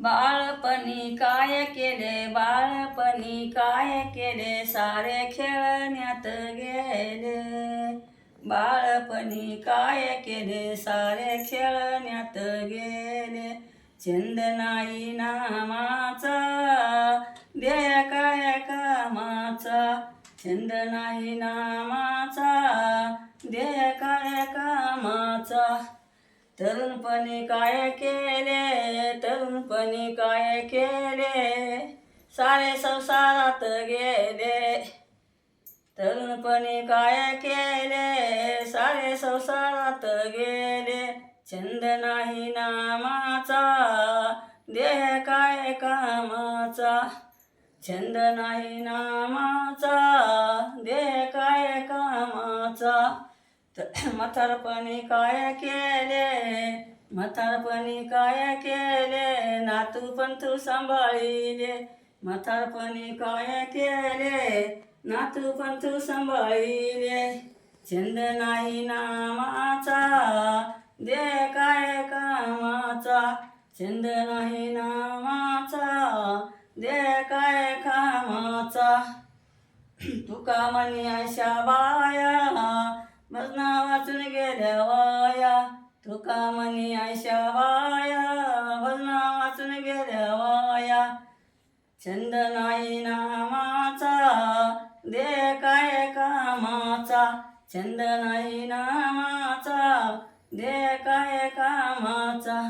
बाळपणी काय केले, बाळपणी काय केले, सारे खेळण्यात गेले. बाळपणी काय केले, सारे खेळण्यात गेले. छंद नाही नामाचा, ध्येय काय कामाचा. छंद नाही नामाचा, ध्येय काय कामाचा. तरुणपणी काय केले, तरुणपणी काय केले, सारे संसारात गेले. तरुणपणी काय केले, सारे संसारात गेले. छंद नाही नामाचा, ध्येय काय कामाचा. छंद नाही नामाचा, ध्येय काय कामाचा. म्हातारपणी काय केले, म्हातारपणी काय केले, नातू पंथू सांभाळिले. म्हातारपणी काय केले, नातू पंथू सांभाळिले. छंद नाही नामाचा, ध्येय काय कामाचा. छंद नाही नामाचा, ध्येय काय कामाचा. तुका म्हणी अशा बाया, भजना वाचून गेल्या वाया. तुका म्हणी अशा बाया, भजना वाचून गेल्या वाया. छंद नाही नामाचा, ध्येय काय कामाचा. छंद नाही नामाचा, ध्येय काय कामाचा.